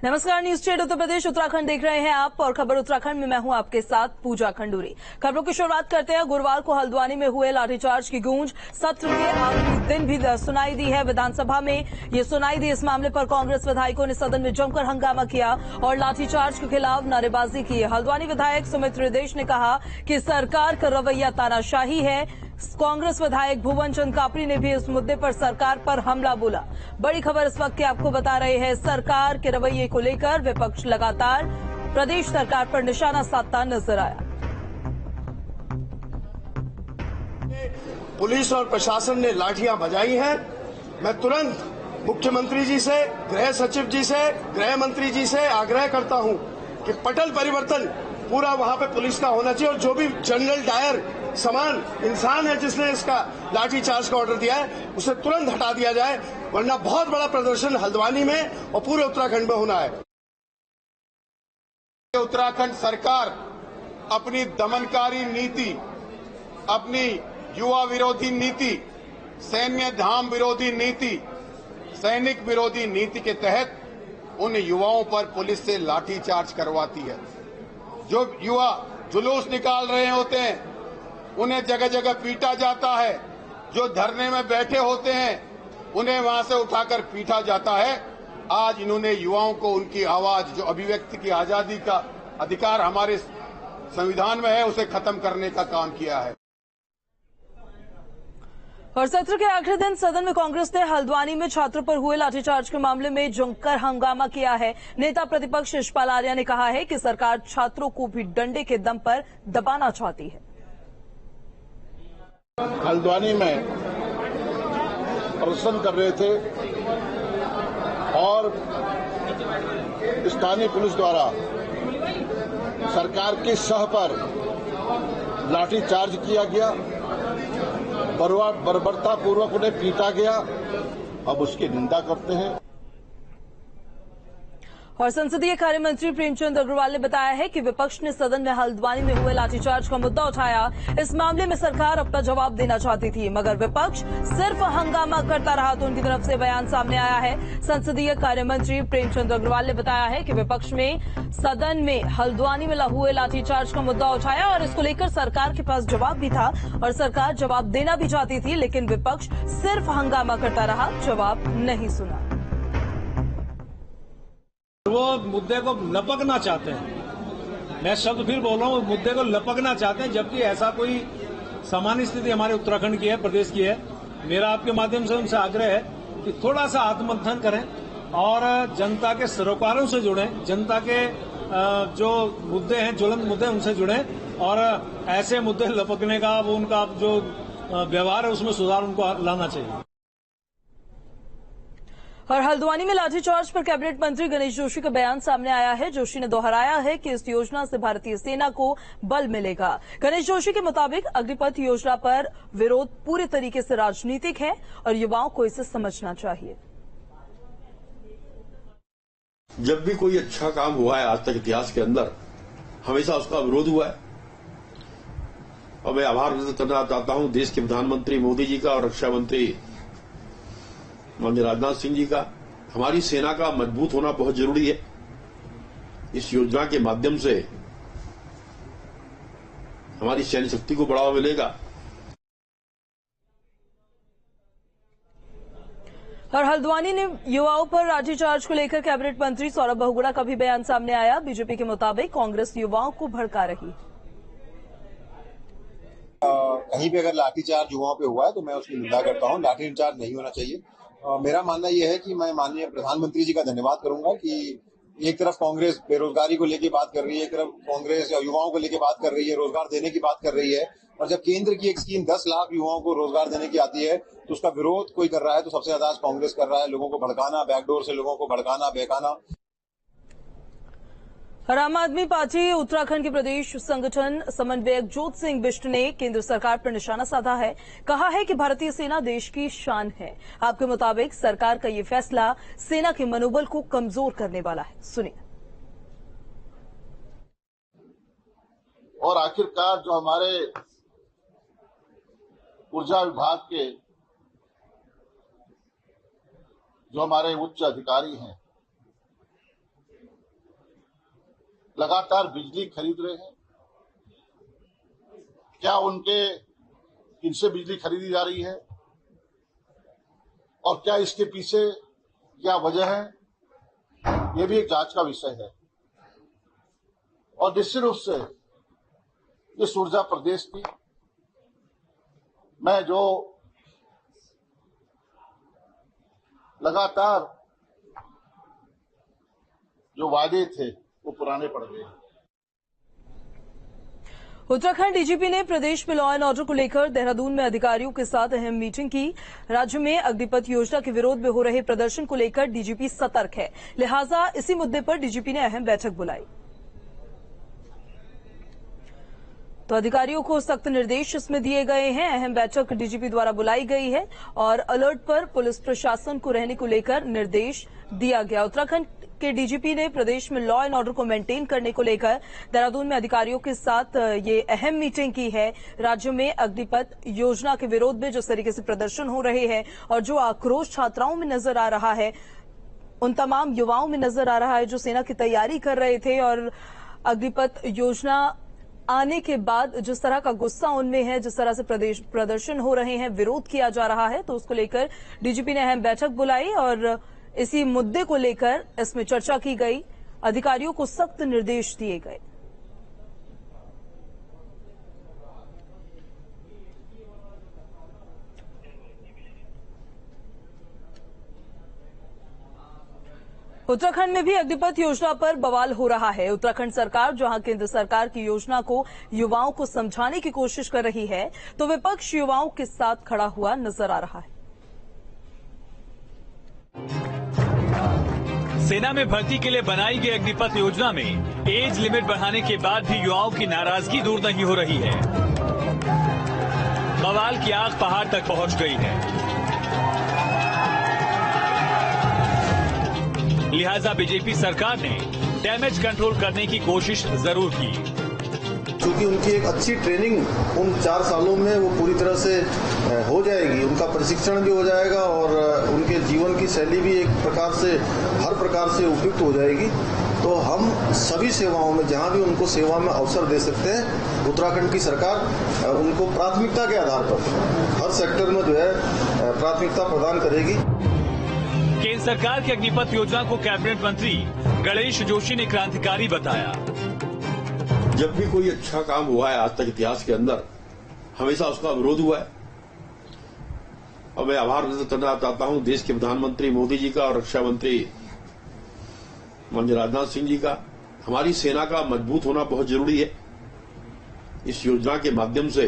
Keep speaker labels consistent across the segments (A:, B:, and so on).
A: नमस्कार, news state Uttar Pradesh Uttarakhand देख रहे हैं आप और खबर उत्तराखंड में मैं हूं आपके साथ पूजा खंडूरी। खबरों की शुरुआत करते हैं। गुरुवार को हल्द्वानी में हुए लाठीचार्ज की गूंज सत्र के आखिरी दिन भी सुनाई दी है। विधानसभा में ये सुनाई दी। इस मामले पर कांग्रेस विधायकों ने सदन में जमकर हंगामा किया और लाठीचार्ज के खिलाफ नारेबाजी की। हल्द्वानी विधायक सुमित हृदयेश ने कहा कि सरकार का रवैया तानाशाही है। कांग्रेस विधायक भुवन चंद कापरी ने भी इस मुद्दे पर सरकार पर हमला बोला। बड़ी खबर इस वक्त की आपको बता रहे हैं। सरकार के रवैये को लेकर विपक्ष लगातार प्रदेश सरकार पर निशाना साधता नजर आया।
B: पुलिस और प्रशासन ने लाठियां बजाई हैं। मैं तुरंत मुख्यमंत्री जी से, गृह सचिव जी से, गृह मंत्री जी से आग्रह करता हूं कि पटल परिवर्तन पूरा वहां पे पुलिस का होना चाहिए और जो भी जनरल डायर समान इंसान है जिसने इसका लाठीचार्ज का ऑर्डर दिया है उसे तुरंत हटा दिया जाए, वरना बहुत बड़ा प्रदर्शन हल्द्वानी में और पूरे उत्तराखंड में होना है।
C: उत्तराखंड सरकार अपनी दमनकारी नीति, अपनी युवा विरोधी नीति, सैन्य धाम विरोधी नीति, सैनिक विरोधी नीति के तहत उन युवाओं पर पुलिस से लाठीचार्ज करवाती है। जो युवा जुलूस निकाल रहे होते हैं उन्हें जगह जगह पीटा जाता है। जो धरने में बैठे होते हैं उन्हें वहां से उठाकर पीटा जाता है। आज इन्होंने युवाओं को उनकी आवाज, जो अभिव्यक्ति की आजादी का अधिकार हमारे संविधान में है, उसे खत्म करने का काम किया है।
A: और सत्र के आखिरी दिन सदन में कांग्रेस ने हल्द्वानी में छात्रों पर हुए लाठीचार्ज के मामले में जमकर हंगामा किया है। नेता प्रतिपक्ष यशपाल आर्या ने कहा है कि सरकार छात्रों को भी डंडे के दम पर दबाना चाहती है।
D: हल्द्वानी में प्रदर्शन कर रहे थे और स्थानीय पुलिस द्वारा सरकार की सह पर लाठीचार्ज किया गया, बर्बरतापूर्वक उन्हें पीटा गया। अब उसकी निंदा करते हैं।
A: और संसदीय कार्य मंत्री प्रेमचंद अग्रवाल ने बताया है कि विपक्ष ने सदन में हल्द्वानी में हुए लाठीचार्ज का मुद्दा उठाया। इस मामले में सरकार अपना जवाब देना चाहती थी, मगर विपक्ष सिर्फ हंगामा करता रहा तो उनकी तरफ से बयान सामने आया है। संसदीय कार्य मंत्री प्रेमचंद अग्रवाल ने बताया है कि विपक्ष में सदन में हल्द्वानी में हुए लाठीचार्ज का मुद्दा उठाया और इसको लेकर सरकार के पास जवाब भी था और सरकार जवाब देना भी चाहती थी, लेकिन विपक्ष सिर्फ हंगामा करता रहा, जवाब नहीं सुना।
E: वो मुद्दे को लपकना चाहते हैं। मैं शब्द फिर बोल रहा हूँ, मुद्दे को लपकना चाहते हैं, जबकि ऐसा कोई सामान्य स्थिति हमारे उत्तराखंड की है, प्रदेश की है। मेरा आपके माध्यम से उनसे आग्रह है कि थोड़ा सा आत्ममंथन करें और जनता के सरोकारों से जुड़ें, जनता के जो मुद्दे हैं, ज्वलंत मुद्दे, उनसे जुड़ें और ऐसे मुद्दे लपकने का उनका जो व्यवहार है उसमें सुधार उनको लाना चाहिए।
A: और हल्द्वानी में लाठीचार्ज पर कैबिनेट मंत्री गणेश जोशी का बयान सामने आया है। जोशी ने दोहराया है कि इस योजना से भारतीय सेना को बल मिलेगा। गणेश जोशी के मुताबिक अग्निपथ योजना पर विरोध पूरे तरीके से राजनीतिक है और युवाओं को इसे समझना चाहिए।
F: जब भी कोई अच्छा काम हुआ है आज तक इतिहास के अंदर, हमेशा उसका विरोध हुआ है। और मैं आभार व्यक्त करना चाहता हूं देश के प्रधानमंत्री मोदी जी का और रक्षा मंत्री माननीय राजनाथ सिंह जी का। हमारी सेना का मजबूत होना बहुत जरूरी है। इस योजना के माध्यम से हमारी सैन्य शक्ति को बढ़ावा मिलेगा।
A: और हल्द्वानी ने युवाओं पर लाठीचार्ज को लेकर कैबिनेट मंत्री सौरभ बहुगुणा का भी बयान सामने आया। बीजेपी के मुताबिक कांग्रेस युवाओं को भड़का रही।
G: कहीं भी अगर लाठीचार्ज युवाओं पे हुआ है तो मैं उसकी निंदा करता हूं। लाठीचार्ज नहीं होना चाहिए। मेरा मानना यह है कि मैं माननीय प्रधानमंत्री जी का धन्यवाद करूंगा कि एक तरफ कांग्रेस बेरोजगारी को लेकर बात कर रही है, एक तरफ कांग्रेस युवाओं को लेकर बात कर रही है, रोजगार देने की बात कर रही है। और जब केंद्र की एक स्कीम 10 लाख युवाओं को रोजगार देने की आती है तो उसका विरोध कोई कर रहा है तो सबसे ज्यादा आज कांग्रेस कर रहा है। लोगों को भड़काना, बैकडोर से लोगों को भड़काना, बहकाना।
A: और आम आदमी पार्टी उत्तराखंड के प्रदेश संगठन समन्वयक जोत सिंह बिष्ट ने केंद्र सरकार पर निशाना साधा है। कहा है कि भारतीय सेना देश की शान है। आपके मुताबिक सरकार का ये फैसला सेना के मनोबल को कमजोर करने वाला है। सुनिए।
D: और आखिरकार जो हमारे ऊर्जा विभाग के जो हमारे उच्च अधिकारी हैं लगातार बिजली खरीद रहे हैं। क्या किनसे बिजली खरीदी जा रही है और क्या इसके पीछे क्या वजह है, ये भी एक जांच का विषय है। और निश्चित रूप से इस ऊर्जा प्रदेश की मैं जो लगातार जो वादे थे वो पुराने पड़ गए।
A: उत्तराखंड डीजीपी ने प्रदेश में लॉ एंड ऑर्डर को लेकर देहरादून में अधिकारियों के साथ अहम मीटिंग की। राज्य में अग्निपथ योजना के विरोध में हो रहे प्रदर्शन को लेकर डीजीपी सतर्क है, लिहाजा इसी मुद्दे पर डीजीपी ने अहम बैठक बुलाई। तो अधिकारियों को सख्त निर्देश इसमें दिए गए हैं। अहम बैठक डीजीपी द्वारा बुलाई गई है और अलर्ट पर पुलिस प्रशासन को रहने को लेकर निर्देश दिया गया। उत्तराखंड के डीजीपी ने प्रदेश में लॉ एंड ऑर्डर को मेंटेन करने को लेकर देहरादून में अधिकारियों के साथ ये अहम मीटिंग की है। राज्य में अग्निपथ योजना के विरोध में जिस तरीके से प्रदर्शन हो रहे हैं और जो आक्रोश छात्राओं में नजर आ रहा है, उन तमाम युवाओं में नजर आ रहा है जो सेना की तैयारी कर रहे थे और अग्निपथ योजना आने के बाद जिस तरह का गुस्सा उनमें है, जिस तरह से प्रदर्शन हो रहे हैं, विरोध किया जा रहा है, तो उसको लेकर डीजीपी ने अहम बैठक बुलाई और इसी मुद्दे को लेकर इसमें चर्चा की गई। अधिकारियों को सख्त निर्देश दिए गए। उत्तराखंड में भी अग्निपथ योजना पर बवाल हो रहा है। उत्तराखंड सरकार जहां केंद्र सरकार की योजना को युवाओं को समझाने की कोशिश कर रही है, तो विपक्ष युवाओं के साथ खड़ा हुआ नजर आ रहा है।
H: सेना में भर्ती के लिए बनाई गई अग्निपथ योजना में एज लिमिट बढ़ाने के बाद भी युवाओं की नाराजगी दूर नहीं हो रही है। बवाल की आग पहाड़ तक पहुंच गई है। लिहाजा बीजेपी सरकार ने डैमेज कंट्रोल करने की कोशिश जरूर की।
D: क्योंकि उनकी एक अच्छी ट्रेनिंग उन 4 सालों में वो पूरी तरह से हो जाएगी, उनका प्रशिक्षण भी हो जाएगा और उनके जीवन की शैली भी एक प्रकार से हर प्रकार से उपयुक्त हो जाएगी। तो हम सभी सेवाओं में जहां भी उनको सेवा में अवसर दे सकते हैं, उत्तराखंड की सरकार उनको प्राथमिकता के आधार पर हर सेक्टर में जो है प्राथमिकता प्रदान करेगी।
H: केंद्र सरकार की अग्निपथ योजना को कैबिनेट मंत्री गणेश जोशी ने क्रांतिकारी बताया।
F: जब भी कोई अच्छा काम हुआ है आज तक इतिहास के अंदर, हमेशा उसका विरोध हुआ है। और मैं आभार व्यक्त करना चाहता हूं देश के प्रधानमंत्री मोदी जी का और रक्षा मंत्री माननीय राजनाथ सिंह जी का। हमारी सेना का मजबूत होना बहुत जरूरी है। इस योजना के माध्यम से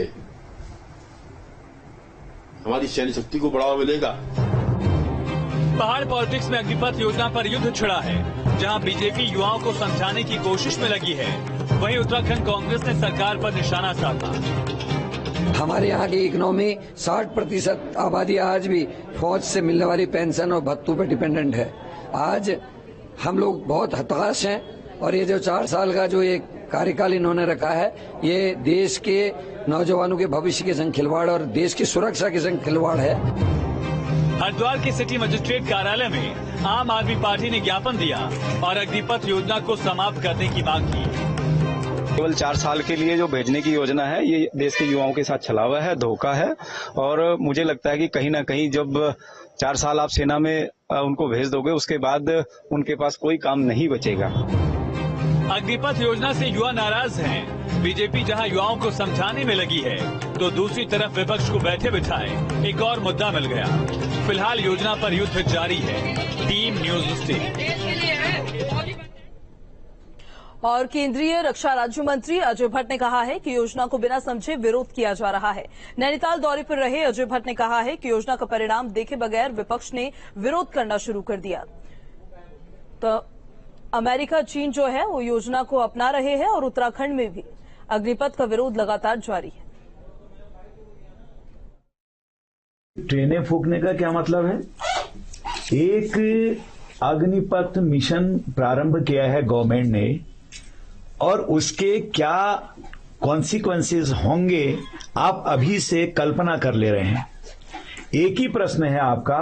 F: हमारी सैन्य शक्ति को बढ़ावा मिलेगा।
H: पहाड़ पॉलिटिक्स में अग्निपथ योजना पर युद्ध छिड़ा है। जहां बीजेपी युवाओं को समझाने की कोशिश में लगी है, वहीं उत्तराखंड कांग्रेस ने सरकार पर निशाना साधा।
I: हमारे यहाँ की इकोनॉमी 60% आबादी आज भी फौज से मिलने वाली पेंशन और भत्तों पर डिपेंडेंट है। आज हम लोग बहुत हताश हैं और ये जो 4 साल का जो एक कार्यकाल इन्होंने रखा है, ये देश के नौजवानों के भविष्य के संग खिलवाड़ और देश की सुरक्षा के संग खिलवाड़ है।
H: हरिद्वार के सिटी मजिस्ट्रेट कार्यालय में आम आदमी पार्टी ने ज्ञापन दिया और अग्निपथ योजना को समाप्त करने की मांग की।
J: केवल 4 साल के लिए जो भेजने की योजना है, ये देश के युवाओं के साथ छलावा है, धोखा है। और मुझे लगता है कि कहीं ना कहीं जब 4 साल आप सेना में उनको भेज दोगे, उसके बाद उनके पास कोई काम नहीं बचेगा।
H: अग्निपथ योजना से युवा नाराज हैं। बीजेपी जहां युवाओं को समझाने में लगी है, तो दूसरी तरफ विपक्ष को बैठे बिठाए एक और मुद्दा मिल गया। फिलहाल योजना पर युद्ध जारी है। Team news 18।
A: और केंद्रीय रक्षा राज्य मंत्री अजय भट्ट ने कहा है कि योजना को बिना समझे विरोध किया जा रहा है। नैनीताल दौरे पर रहे अजय भट्ट ने कहा है कि योजना का परिणाम देखे बगैर विपक्ष ने विरोध करना शुरू कर दिया। तो अमेरिका, चीन जो है वो योजना को अपना रहे हैं और उत्तराखंड में भी अग्निपथ का विरोध लगातार जारी है।
K: ट्रेनें फूकने का क्या मतलब है? एक अग्निपथ मिशन प्रारंभ किया है गवर्नमेंट ने और उसके क्या कॉन्सिक्वेंसेस होंगे आप अभी से कल्पना कर ले रहे हैं। एक ही प्रश्न है आपका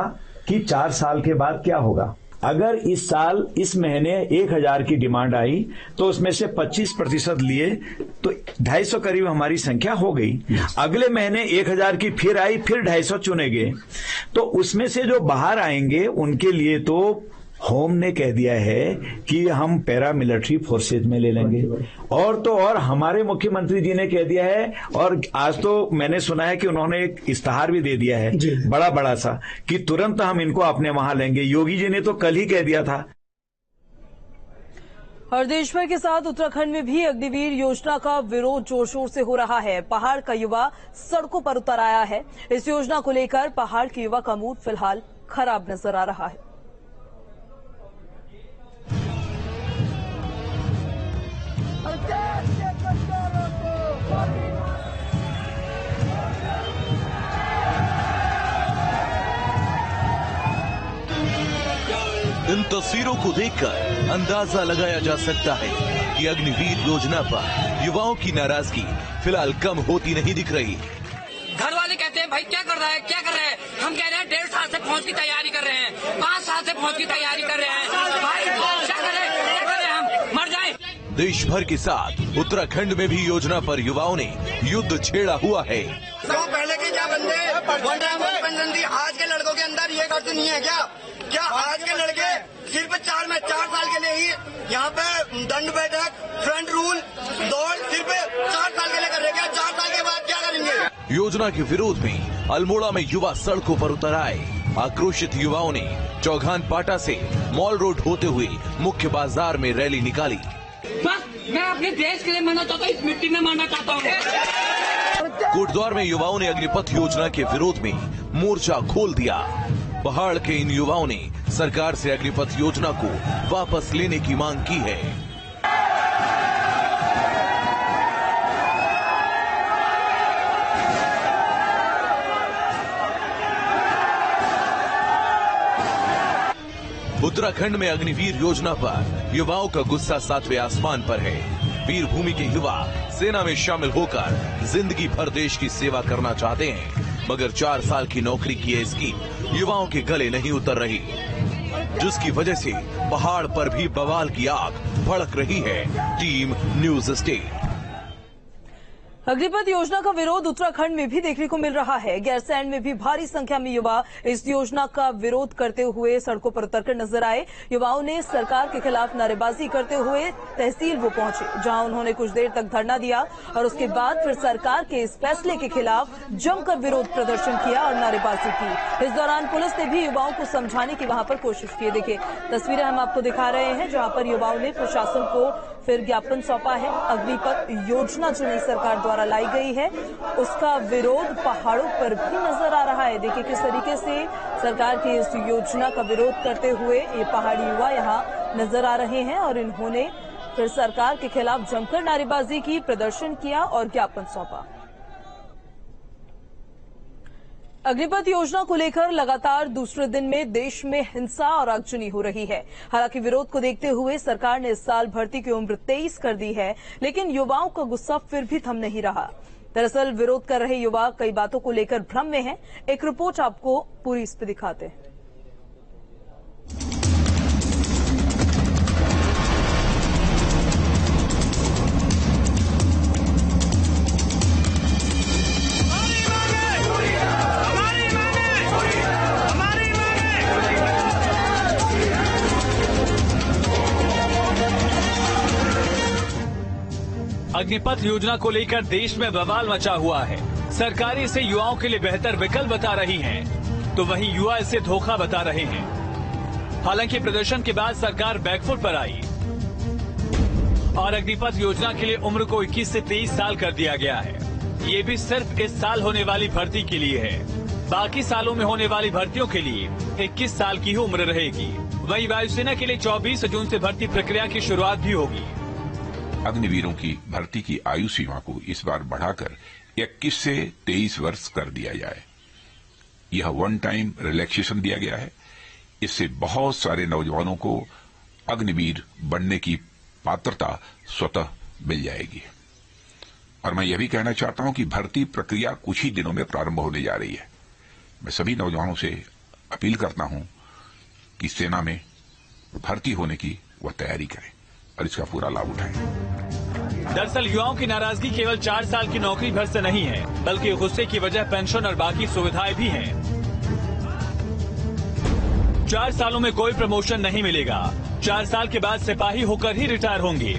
K: कि 4 साल के बाद क्या होगा। अगर इस साल इस महीने 1000 की डिमांड आई तो उसमें से 25% लिए तो 250 करीब हमारी संख्या हो गई। अगले महीने 1000 की फिर आई, फिर 250 चुने गए। तो उसमें से जो बाहर आएंगे उनके लिए तो होम ने कह दिया है कि हम पैरामिलिट्री फोर्सेज में ले लेंगे। और तो और हमारे मुख्यमंत्री जी ने कह दिया है, और आज तो मैंने सुना है कि उन्होंने एक इस्ताहार भी दे दिया है बड़ा सा कि तुरंत हम इनको अपने वहां लेंगे। योगी जी ने तो कल ही कह दिया था।
A: और देश भर के साथ उत्तराखंड में भी अग्निवीर योजना का विरोध जोर शोर से हो रहा है। पहाड़ का युवा सड़कों पर उतर आया है। इस योजना को लेकर पहाड़ के युवा का मूड फिलहाल खराब नजर आ रहा है।
L: इन तस्वीरों को देखकर अंदाजा लगाया जा सकता है कि अग्निवीर योजना पर युवाओं की नाराजगी फिलहाल कम होती नहीं दिख रही।
M: घर वाले कहते हैं भाई क्या कर रहा है, क्या कर रहे हैं। हम कह रहे हैं 1.5 साल से फौज की तैयारी कर रहे हैं, 5 साल से फौज की तैयारी कर रहे हैं। भाई क्या करें हम मर जाए।
L: देश भर के साथ उत्तराखंड में भी योजना पर युवाओं ने युद्ध छेड़ा हुआ है।
M: तो पहले के क्या बंदे आज के लड़कों के अंदर ये कर तो नहीं है क्या आज के लड़के सिर्फ 4 साल के लिए ही यहाँ पे दंड बैठक फ्रंट रूल दौड़ सिर्फ 4 साल के लिए कर रहे हैं। 4 साल के बाद क्या करेंगे।
L: योजना के विरोध में अल्मोड़ा में युवा सड़कों पर उतर आए। आक्रोशित युवाओं ने चौघान पाटा से मॉल रोड होते हुए मुख्य बाजार में रैली निकाली।
M: बस मैं अपने देश के लिए मरना चाहता हूँ, इस मिट्टी में मरना चाहता हूँ।
L: कोटद्वार में युवाओं ने अग्निपथ योजना के विरोध में मोर्चा खोल दिया। पहाड़ के इन युवाओं ने सरकार से अग्निपथ योजना को वापस लेने की मांग की है। उत्तराखंड में अग्निवीर योजना पर युवाओं का गुस्सा 7वें आसमान पर है। वीरभूमि के युवा सेना में शामिल होकर जिंदगी भर देश की सेवा करना चाहते हैं, मगर 4 साल की नौकरी की यह स्कीम युवाओं के गले नहीं उतर रही, जिसकी वजह से पहाड़ पर भी बवाल की आग भड़क रही है। Team news state.
A: अग्निपथ योजना का विरोध उत्तराखंड में भी देखने को मिल रहा है। गैरसैंण में भी भारी संख्या में युवा इस योजना का विरोध करते हुए सड़कों पर उतरकर नजर आए। युवाओं ने सरकार के खिलाफ नारेबाजी करते हुए तहसील वो पहुंचे, जहां उन्होंने कुछ देर तक धरना दिया और उसके बाद फिर सरकार के इस फैसले के खिलाफ जमकर विरोध प्रदर्शन किया और नारेबाजी की। इस दौरान पुलिस ने भी युवाओं को समझाने की वहां पर कोशिश की। देखिए तस्वीरें हम आपको दिखा रहे हैं, जहां पर युवाओं ने प्रशासन को फिर ज्ञापन सौंपा है। अग्निपथ योजना जो नई सरकार द्वारा लाई गई है उसका विरोध पहाड़ों पर भी नजर आ रहा है। देखिए किस तरीके से सरकार की इस योजना का विरोध करते हुए ये पहाड़ी युवा यहाँ नजर आ रहे हैं और इन्होंने फिर सरकार के खिलाफ जमकर नारेबाजी की, प्रदर्शन किया और ज्ञापन सौंपा। अग्निपथ योजना को लेकर लगातार दूसरे दिन में देश में हिंसा और आगजनी हो रही है। हालांकि विरोध को देखते हुए सरकार ने इस साल भर्ती की उम्र 23 कर दी है, लेकिन युवाओं का गुस्सा फिर भी थम नहीं रहा। दरअसल विरोध कर रहे युवा कई बातों को लेकर भ्रम में हैं। एक रिपोर्ट आपको पूरी इस पर दिखाते हैं।
H: अग्निपथ योजना को लेकर देश में बवाल मचा हुआ है। सरकार इसे युवाओं के लिए बेहतर विकल्प बता रही है, तो वहीं युवा इसे धोखा बता रहे हैं। हालांकि प्रदर्शन के बाद सरकार बैकफुट पर आई और अग्निपथ योजना के लिए उम्र को 21 से 23 साल कर दिया गया है। ये भी सिर्फ इस साल होने वाली भर्ती के लिए है। बाकी सालों में होने वाली भर्तियों के लिए 21 साल की ही उम्र रहेगी। वहीं वायुसेना के लिए 24 जून से भर्ती प्रक्रिया की शुरुआत भी होगी।
N: अग्निवीरों की भर्ती की आयु सीमा को इस बार बढ़ाकर 21 से 23 वर्ष कर दिया जाए। यह वन टाइम रिलैक्सेशन दिया गया है। इससे बहुत सारे नौजवानों को अग्निवीर बनने की पात्रता स्वतः मिल जाएगी। और मैं यह भी कहना चाहता हूं कि भर्ती प्रक्रिया कुछ ही दिनों में प्रारंभ होने जा रही है। मैं सभी नौजवानों से अपील करता हूं कि सेना में भर्ती होने की वह तैयारी करें और इसका पूरा लाभ उठाएं।
H: दरअसल युवाओं की नाराजगी केवल 4 साल की नौकरी भर से नहीं है, बल्कि गुस्से की वजह पेंशन और बाकी सुविधाएं भी हैं। 4 सालों में कोई प्रमोशन नहीं मिलेगा। 4 साल के बाद सिपाही होकर ही रिटायर होंगे,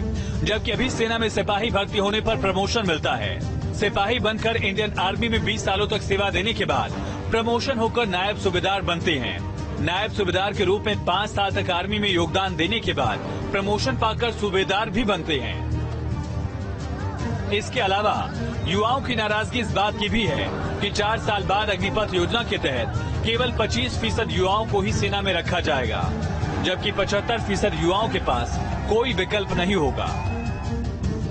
H: जबकि अभी सेना में सिपाही भर्ती होने पर प्रमोशन मिलता है। सिपाही बनकर इंडियन आर्मी में 20 सालों तक सेवा देने के बाद प्रमोशन होकर नायब सूबेदार बनते हैं। नायब सूबेदार के रूप में 5 साल तक आर्मी में योगदान देने के बाद प्रमोशन पाकर सूबेदार भी बनते हैं। इसके अलावा युवाओं की नाराजगी इस बात की भी है कि 4 साल बाद अग्निपथ योजना के तहत केवल 25% युवाओं को ही सेना में रखा जाएगा, जबकि 75% युवाओं के पास कोई विकल्प नहीं होगा।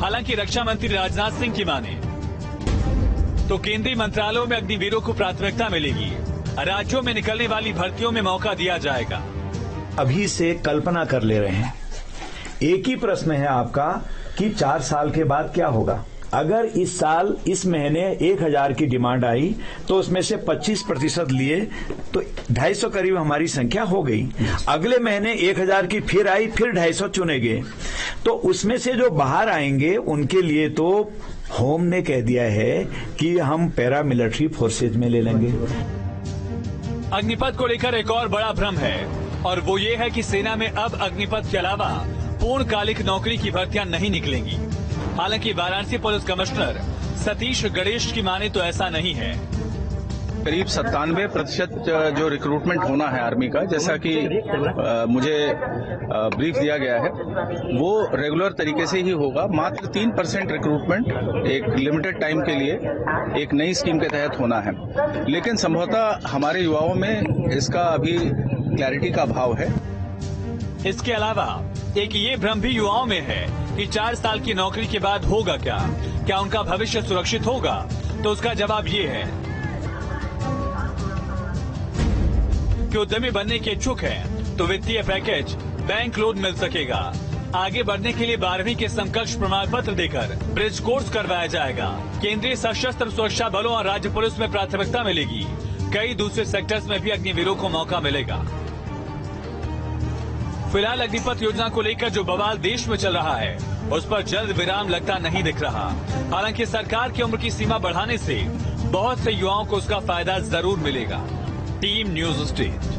H: हालांकि रक्षा मंत्री राजनाथ सिंह की माने तो केंद्रीय मंत्रालयों में अग्निवीरों को प्राथमिकता मिलेगी। राज्यों में निकलने वाली भर्तियों में मौका दिया जाएगा।
K: अभी से कल्पना कर ले रहे हैं। एक ही प्रश्न है आपका कि 4 साल के बाद क्या होगा। अगर इस साल इस महीने 1000 की डिमांड आई तो उसमें से 25% लिए तो 250 करीब हमारी संख्या हो गई। अगले महीने 1000 की फिर आई, फिर 250 चुने गए। तो उसमें से जो बाहर आएंगे उनके लिए तो होम ने कह दिया है कि हम पैरामिलिट्री फोर्सेज में ले लेंगे।
H: अग्निपथ को लेकर एक और बड़ा भ्रम है और वो ये है कि सेना में अब अग्निपथ के अलावा पूर्णकालिक नौकरी की भर्तियां नहीं निकलेंगी। हालांकि वाराणसी पुलिस कमिश्नर सतीश गणेश की माने तो ऐसा नहीं है।
J: करीब 97% जो रिक्रूटमेंट होना है आर्मी का, जैसा कि मुझे ब्रीफ दिया गया है, वो रेगुलर तरीके से ही होगा। मात्र 3% रिक्रूटमेंट एक लिमिटेड टाइम के लिए एक नई स्कीम के तहत होना है। लेकिन संभवतः हमारे युवाओं में इसका अभी क्लैरिटी का अभाव है।
H: इसके अलावा एक ये भ्रम भी युवाओं में है कि 4 साल की नौकरी के बाद होगा क्या उनका भविष्य सुरक्षित होगा? तो उसका जवाब ये है कि उद्यमी बनने के इच्छुक हैं तो वित्तीय पैकेज, बैंक लोन मिल सकेगा। आगे बढ़ने के लिए 12वीं के समकक्ष प्रमाण पत्र देकर ब्रिज कोर्स करवाया जाएगा। केंद्रीय सशस्त्र सुरक्षा बलों और राज्य पुलिस में प्राथमिकता मिलेगी। कई दूसरे सेक्टर्स में भी अग्निवीरों को मौका मिलेगा। फिलहाल अग्निपथ योजना को लेकर जो बवाल देश में चल रहा है उस पर जल्द विराम लगता नहीं दिख रहा। हालांकि सरकार की उम्र की सीमा बढ़ाने से बहुत से युवाओं को उसका फायदा जरूर मिलेगा। Team news state.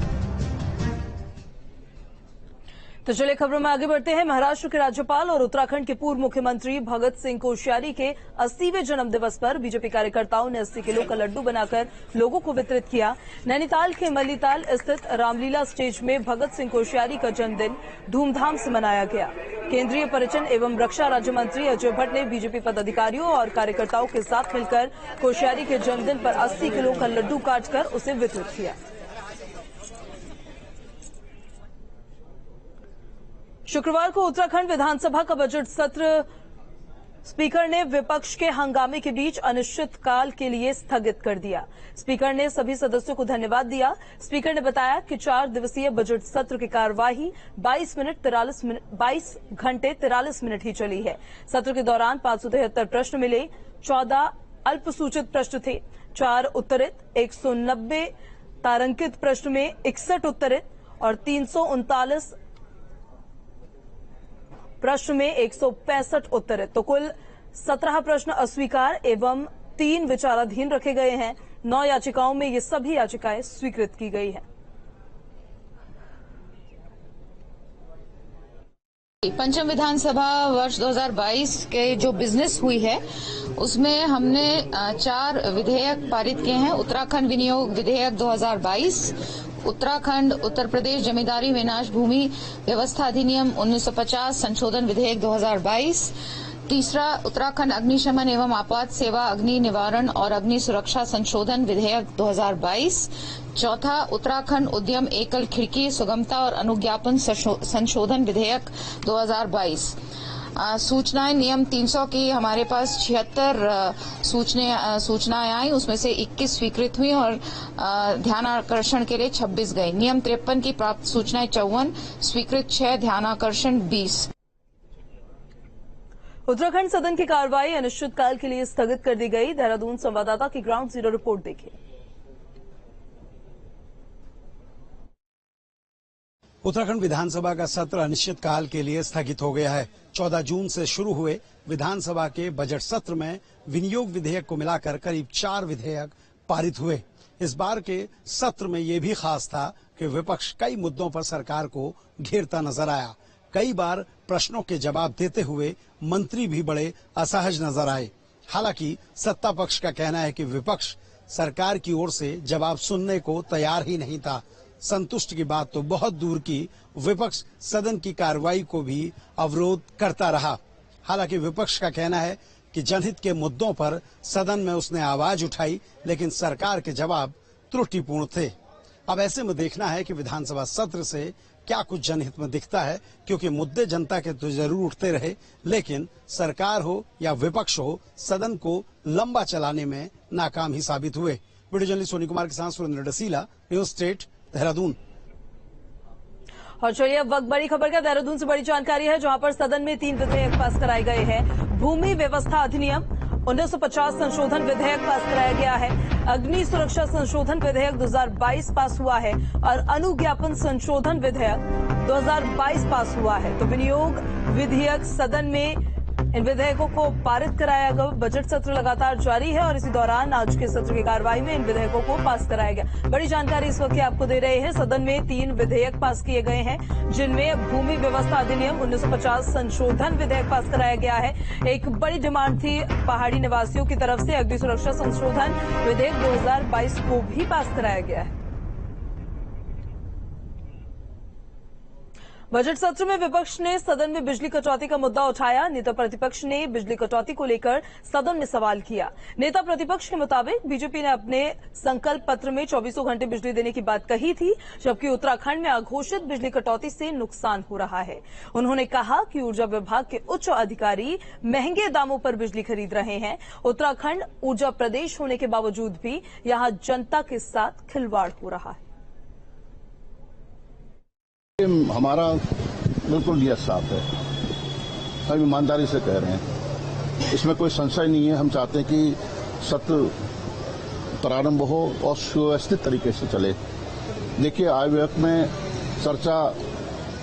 A: तो चलिए खबरों में आगे बढ़ते हैं। महाराष्ट्र के राज्यपाल और उत्तराखंड के पूर्व मुख्यमंत्री भगत सिंह कोश्यारी के 80वें जन्म दिवस पर बीजेपी कार्यकर्ताओं ने 80 किलो का लड्डू बनाकर लोगों को वितरित किया। नैनीताल के मल्लीताल स्थित रामलीला स्टेज में भगत सिंह कोश्यारी का जन्मदिन धूमधाम से मनाया गया। केंद्रीय पर्यटन एवं रक्षा राज्य मंत्री अजय भट्ट ने बीजेपी पदाधिकारियों और कार्यकर्ताओं के साथ मिलकर कोश्यारी के जन्मदिन पर 80 किलो का लड्डू काटकर उसे वितरित किया। शुक्रवार को उत्तराखंड विधानसभा का बजट सत्र स्पीकर ने विपक्ष के हंगामे के बीच अनिश्चितकाल के लिए स्थगित कर दिया। स्पीकर ने सभी सदस्यों को धन्यवाद दिया। स्पीकर ने बताया कि 4 दिवसीय बजट सत्र की कार्यवाही 22 घंटे 43 मिनट ही चली है। सत्र के दौरान 573 प्रश्न मिले, 14 अल्पसूचित प्रश्न थे, 4 उत्तरित, 190 तारांकित प्रश्न में 61 उत्तरित और 339 प्रश्न में 165 उत्तरित। तो कुल 17 प्रश्न अस्वीकार एवं 3 विचाराधीन रखे गए हैं। 9 याचिकाओं में ये सभी याचिकाएं स्वीकृत की गई हैं।
O: पंचम विधानसभा वर्ष 2022 के जो बिजनेस हुई है उसमें हमने 4 विधेयक पारित किए हैं। उत्तराखंड विनियोग विधेयक 2022, उत्तराखंड उत्तर प्रदेश जमींदारी विनाश भूमि व्यवस्था अधिनियम 1950 संशोधन विधेयक 2022, तीसरा उत्तराखंड अग्निशमन एवं आपात सेवा अग्नि निवारण और अग्नि सुरक्षा संशोधन विधेयक 2022, चौथा उत्तराखंड उद्यम एकल खिड़की सुगमता और अनुज्ञापन संशोधन विधेयक 2022। सूचनाएं नियम 300 की हमारे पास 76 सूचनाएं आई, उसमें से 21 स्वीकृत हुई और ध्यानाकर्षण के लिए 26 गई। नियम 53 की प्राप्त सूचनाएं 54, स्वीकृत 6, ध्यानाकर्षण 20।
A: उत्तराखंड सदन की कार्रवाई अनिश्चितकाल के लिए स्थगित कर दी गई। देहरादून संवाददाता की ग्राउंड जीरो रिपोर्ट देखिए।
P: उत्तराखंड विधानसभा का सत्र अनिश्चितकाल के लिए स्थगित हो गया है। 14 जून से शुरू हुए विधानसभा के बजट सत्र में विनियोग विधेयक को मिलाकर करीब 4 विधेयक पारित हुए। इस बार के सत्र में ये भी खास था कि विपक्ष कई मुद्दों पर सरकार को घेरता नजर आया। कई बार प्रश्नों के जवाब देते हुए मंत्री भी बड़े असहज नजर आए। हालांकि सत्ता पक्ष का कहना है कि विपक्ष सरकार की ओर से जवाब सुनने को तैयार ही नहीं था। संतुष्ट की बात तो बहुत दूर की, विपक्ष सदन की कार्रवाई को भी अवरोध करता रहा। हालांकि विपक्ष का कहना है कि जनहित के मुद्दों पर सदन में उसने आवाज उठाई, लेकिन सरकार के जवाब त्रुटिपूर्ण थे। अब ऐसे में देखना है कि विधानसभा सत्र से क्या कुछ जनहित में दिखता है, क्योंकि मुद्दे जनता के तो जरूर उठते रहे, लेकिन सरकार हो या विपक्ष हो, सदन को लंबा चलाने में नाकाम ही साबित हुए। वीडियो जर्नलिस्ट सोनी कुमार के साथ सुरेंद्र डसीला, न्यूज स्टेट, देहरादून।
A: और चलिए अब वक्त बड़ी खबर का। देहरादून से बड़ी जानकारी है, जहां पर सदन में 3 विधेयक पास कराए गए हैं। भूमि व्यवस्था अधिनियम 1950 संशोधन विधेयक पास कराया गया है। अग्नि सुरक्षा संशोधन विधेयक 2022 पास हुआ है और अनुज्ञापन संशोधन विधेयक 2022 पास हुआ है। तो विनियोग विधेयक सदन में इन विधेयकों को पारित कराया गया। बजट सत्र लगातार जारी है और इसी दौरान आज के सत्र की कार्रवाई में इन विधेयकों को पास कराया गया। बड़ी जानकारी इस वक्त आपको दे रहे हैं। सदन में 3 विधेयक पास किए गए हैं, जिनमें भूमि व्यवस्था अधिनियम 1950 संशोधन विधेयक पास कराया गया है। एक बड़ी डिमांड थी पहाड़ी निवासियों की तरफ से, अग्नि सुरक्षा संशोधन विधेयक 2022 को भी पास कराया गया है। बजट सत्र में विपक्ष ने सदन में बिजली कटौती का मुद्दा उठाया। नेता प्रतिपक्ष ने बिजली कटौती को लेकर सदन में सवाल किया। नेता प्रतिपक्ष के मुताबिक बीजेपी ने अपने संकल्प पत्र में 24 घंटे बिजली देने की बात कही थी, जबकि उत्तराखंड में अघोषित बिजली कटौती से नुकसान हो रहा है। उन्होंने कहा कि ऊर्जा विभाग के उच्च अधिकारी महंगे दामों पर बिजली खरीद रहे हैं। उत्तराखंड ऊर्जा प्रदेश होने के बावजूद भी यहां जनता के साथ खिलवाड़ हो रहा है।
Q: हमारा बिल्कुल नियत साफ है, हम ईमानदारी से कह रहे हैं, इसमें कोई संशय नहीं है। हम चाहते हैं कि सत्र प्रारंभ हो और सुव्यवस्थित तरीके से चले। देखिए, आय व्यय में चर्चा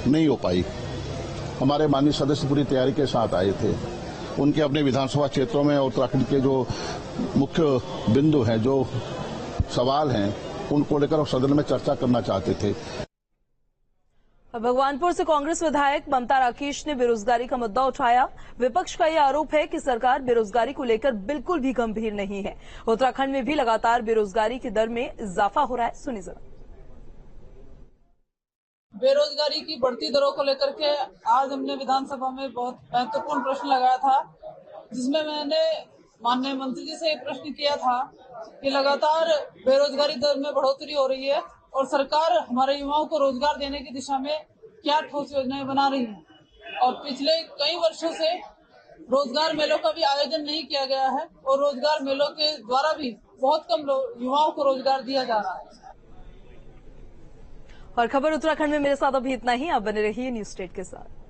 Q: नहीं हो पाई। हमारे माननीय सदस्य पूरी तैयारी के साथ आए थे। उनके अपने विधानसभा क्षेत्रों में उत्तराखंड के जो मुख्य बिंदु हैं, जो सवाल हैं, उनको लेकर सदन में चर्चा करना चाहते थे।
A: भगवानपुर से कांग्रेस विधायक ममता राकेश ने बेरोजगारी का मुद्दा उठाया। विपक्ष का यह आरोप है कि सरकार बेरोजगारी को लेकर बिल्कुल भी गंभीर नहीं है। उत्तराखंड में भी लगातार बेरोजगारी की दर में इजाफा हो रहा है। सुनिए जरा।
R: बेरोजगारी की बढ़ती दरों को लेकर के आज हमने विधानसभा में बहुत महत्वपूर्ण प्रश्न लगाया था, जिसमें मैंने माननीय मंत्री जी से एक प्रश्न किया था कि लगातार बेरोजगारी दर में बढ़ोतरी हो रही है और सरकार हमारे युवाओं को रोजगार देने की दिशा में क्या ठोस योजनाएं बना रही है। और पिछले कई वर्षों से रोजगार मेलों का भी आयोजन नहीं किया गया है और रोजगार मेलों के द्वारा भी बहुत कम युवाओं को रोजगार दिया जा रहा है।
A: और खबर उत्तराखंड में मेरे साथ अभी इतना ही। आप बने रहिए न्यूज स्टेट के साथ।